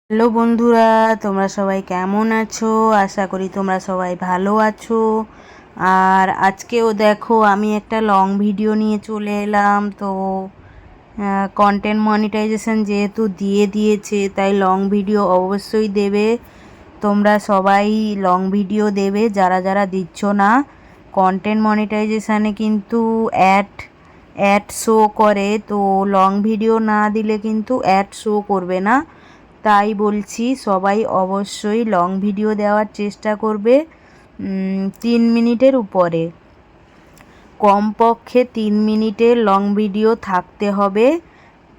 Hello বন্ধুরা, তোমরা সবাই কেমন আছো? আশা করি তোমরা সবাই ভালো আছো। আর আজকেও দেখো আমি একটা লং ভিডিও নিয়ে চলে এলাম। তো কন্টেন্ট মনিটাইজেশন যেহেতু দিয়ে দিয়েছে, তাই লং ভিডিও অবশ্যই দেবে। তোমরা সবাই লং ভিডিও দেবে যারা যারা দিচ্ছ না। কন্টেন্ট মনিটাইজেশানে কিন্তু অ্যাড শো করে, তো লং ভিডিও না দিলে কিন্তু অ্যাড শো করবে না। তাই বলছি সবাই অবশ্যই লং ভিডিও দেওয়ার চেষ্টা করবে। 3 মিনিটের উপরে, কমপক্ষে 3 মিনিটের লং ভিডিও থাকতে হবে।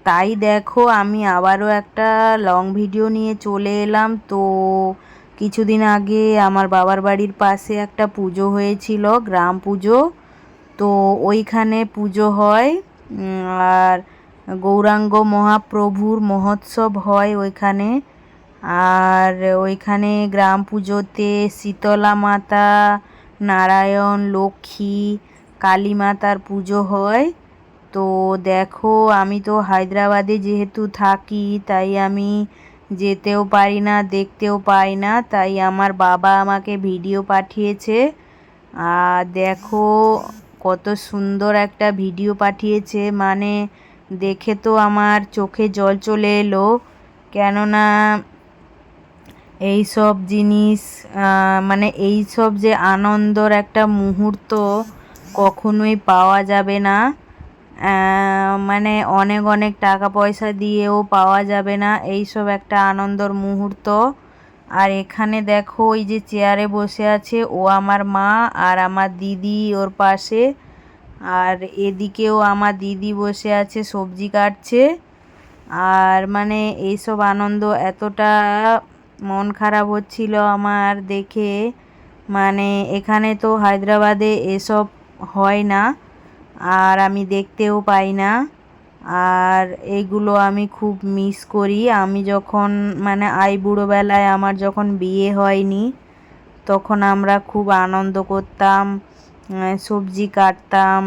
তাই দেখো আমি আবারও একটা লং ভিডিও নিয়ে চলে এলাম। তো কিছুদিন আগে আমার বাবার বাড়ির পাশে একটা পুজো হয়েছিল, গ্রাম পুজো। তো ওইখানে পুজো হয়, আর গৌরাঙ্গ মহাপ্রভুর মহোৎসব হয় ওইখানে। আর ওইখানে গ্রাম পুজোতে শীতলা মাতা, নারায়ণ, লক্ষ্মী, কালী মাতার পুজো হয়। তো দেখো আমি তো হায়দ্রাবাদে যেহেতু থাকি, তাই আমি যেতেও পারি না, দেখতেও পাই না। তাই আমার বাবা আমাকে ভিডিও পাঠিয়েছে। আর দেখো কত সুন্দর একটা ভিডিও পাঠিয়েছে, মানে দেখে তো আমার চোখে জল চলে এলো। কেননা এই সব জিনিস, মানে এই সব যে আনন্দর একটা মুহূর্ত কখনোই পাওয়া যাবে না। মানে অনেক অনেক টাকা পয়সা দিয়েও পাওয়া যাবে না এই সব একটা আনন্দর মুহূর্ত। আর এখানে দেখো ওই যে চেয়ারে বসে আছে ও আমার মা, আর আমার দিদি ওর পাশে। আর এদিকেও আমার দিদি বসে আছে, সবজি কাটছে। আর মানে এইসব আনন্দ, এতটা মন খারাপ হচ্ছিল আমার দেখে। মানে এখানে তো হায়দ্রাবাদে এসব হয় না, আর আমি দেখতেও পাই না। আর এইগুলো আমি খুব মিস করি। আমি যখন মানে বুড়োবেলায় আমার যখন বিয়ে হয়নি, তখন আমরা খুব আনন্দ করতাম, সবজি কাটতাম,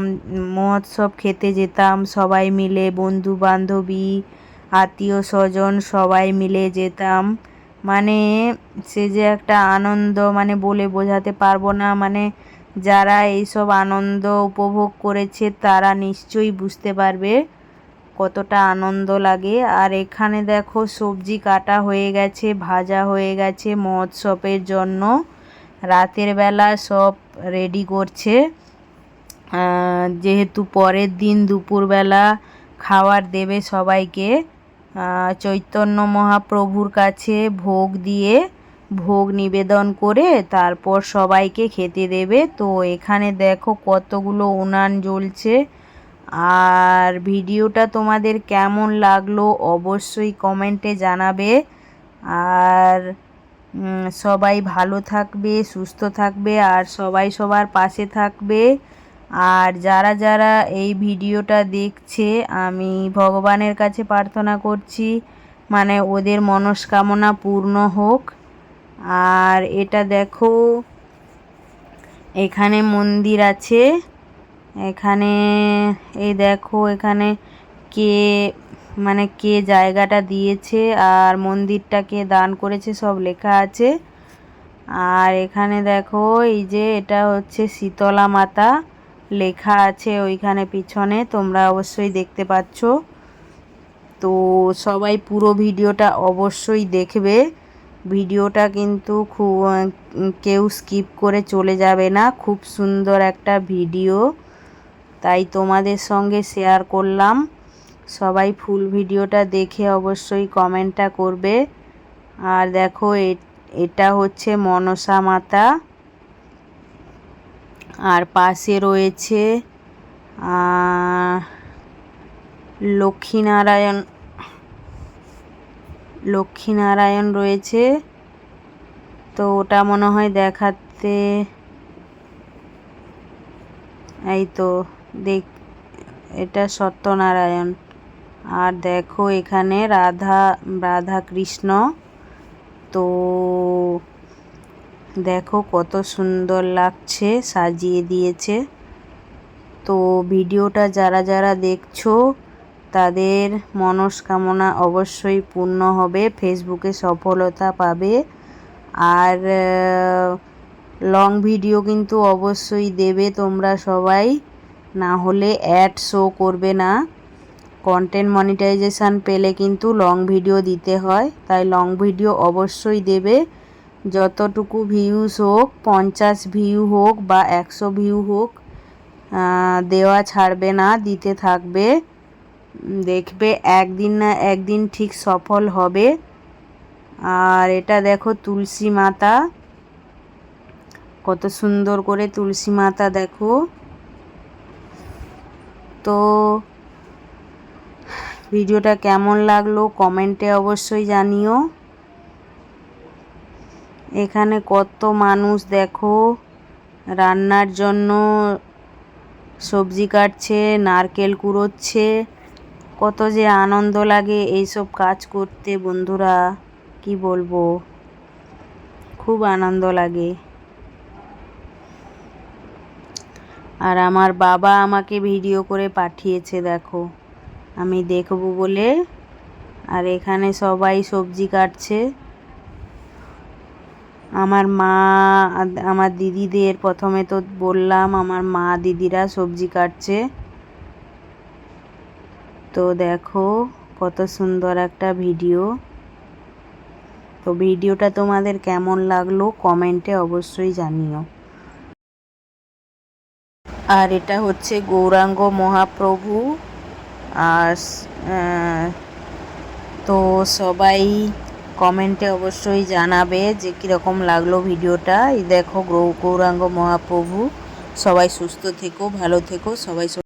মহোৎসব খেতে যেতাম সবাই মিলে, বন্ধু বান্ধবী, আত্মীয় স্বজন সবাই মিলে যেতাম। মানে সে যে একটা আনন্দ, মানে বলে বোঝাতে পারবো না। মানে যারা এইসব আনন্দ উপভোগ করেছে তারা নিশ্চয়ই বুঝতে পারবে কতটা আনন্দ লাগে। আর এখানে দেখো সবজি কাটা হয়ে গেছে, ভাজা হয়ে গেছে মহোৎসবের জন্য। রাতের বেলা সব রেডি করছে, যেহেতু পরের দিন দুপুরবেলা খাবার দেবে সবাইকে। চৈতন্য মহাপ্রভুর কাছে ভোগ দিয়ে, ভোগ নিবেদন করে তারপর সবাইকে খেতে দেবে। তো এখানে দেখো কতগুলো উনান জ্বলছে। আর ভিডিওটা তোমাদের কেমন লাগলো অবশ্যই কমেন্টে জানাবে। আর সবাই ভালো থাকবে, সুস্থ থাকবে, আর সবাই সবার পাশে থাকবে। আর যারা যারা এই ভিডিওটা দেখছে, আমি ভগবানের কাছে প্রার্থনা করছি মানে ওদের মনস্কামনা পূর্ণ হোক। আর এটা দেখো এখানে মন্দির আছে, এখানে এই দেখো এখানে কে মানে কে জায়গাটা দিয়েছে আর মন্দিরটাকে দান করেছে সব লেখা আছে। আর এখানে দেখো এই যে এটা হচ্ছে শীতলা মাতা লেখা আছে ওইখানে পিছনে, তোমরা অবশ্যই দেখতে পাচ্ছ। তো সবাই পুরো ভিডিওটা অবশ্যই দেখবে। ভিডিওটা কিন্তু খুব কেউ স্কিপ করে চলে যাবে না, খুব সুন্দর একটা ভিডিও, তাই তোমাদের সঙ্গে শেয়ার করলাম। সবাই ফুল ভিডিওটা দেখে অবশ্যই কমেন্টটা করবে। আর দেখো এটা হচ্ছে মনসা মাতা, আর পাশে রয়েছে লক্ষ্মীনারায়ণ রয়েছে। তো ওটা মনে হয় দেখাতে, এই তো দেখ, এটা সত্যনারায়ণ। আর দেখো এখানে রাধা কৃষ্ণ। তো দেখো কত সুন্দর লাগছে, সাজিয়ে দিয়েছে। তো ভিডিওটা যারা যারা দেখছো তাদের মনস্কামনা অবশ্যই পূর্ণ হবে, ফেসবুকে সফলতা পাবে। আর লং ভিডিও কিন্তু অবশ্যই দেবে তোমরা সবাই, না হলে অ্যাড শো করবে না। কন্টেন্ট মনিটাইজেশান পেলে কিন্তু লং ভিডিও দিতে হয়, তাই লং ভিডিও অবশ্যই দেবে। যতটুকু ভিউজ হোক, 50 ভিউ হোক বা 100 ভিউ হোক, দেওয়া ছাড়বে না, দিতে থাকবে। দেখবে একদিন না একদিন ঠিক সফল হবে। আর এটা দেখো তুলসী মাতা, কত সুন্দর করে তুলসী মাতা দেখো। তো ভিডিওটা কেমন লাগলো কমেন্টে অবশ্যই জানিও। এখানে কত মানুষ দেখো রান্নার জন্য সবজি কাটছে, নারকেল কুড়োচ্ছে। কত যে আনন্দ লাগে এইসব কাজ করতে বন্ধুরা, কি বলবো, খুব আনন্দ লাগে। আর আমার বাবা আমাকে ভিডিও করে পাঠিয়েছে দেখো, আমি দেখব বলে। আর এখানে সবাই সবজি কাটছে। আমার মা, আমার দিদিদের, প্রথমে তো বললাম আমার মা দিদিরা সবজি কাটছে। তো দেখো কত সুন্দর একটা ভিডিও। তো ভিডিওটা তোমাদের কেমন লাগলো কমেন্টে অবশ্যই জানিও। আর এটা হচ্ছে গৌরাঙ্গ মহাপ্রভু। আর তো সবাই কমেন্টে অবশ্যই জানাবে যে কীরকম লাগলো ভিডিওটা। এই দেখো গৌরাঙ্গ মহাপ্রভু। সবাই সুস্থ থেকো, ভালো থেকো, সবাই।